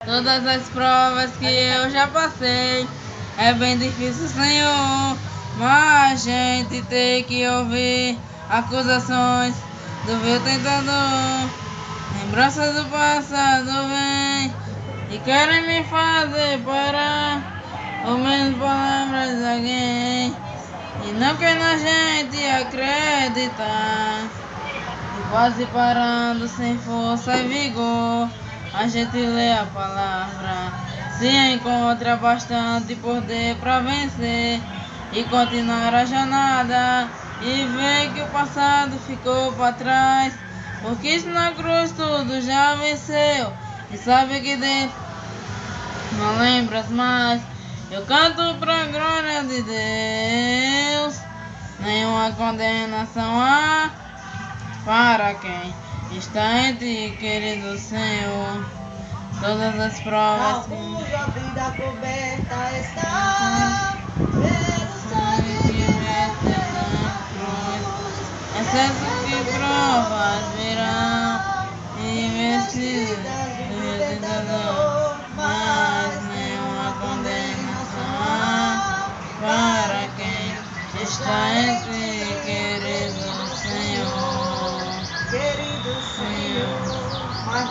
Todas as provas que eu já passei, é bem difícil, Senhor, mas a gente tem que ouvir acusações do vil tentador. Lembranças do passado vêm e querem me fazer parar, ou menos palavras de alguém, e não quer na gente acreditar. E quase parando sem força e vigor, a gente lê a palavra, se encontra bastante poder para vencer e continuar a jornada, e ver que o passado ficou para trás, porque isso na cruz tudo já venceu, e sabe que dentro não lembras mais. Eu canto pra glória de Deus, nenhuma condenação há para quem está em ti, querido Senhor. Todas as provas cuja vida coberta está pelo sangue que verteu na cruz. excesso que provas virão investidas do tentador, mas nenhuma condenação há para quem está em ti, querido Senhor. Querido Senhor, mas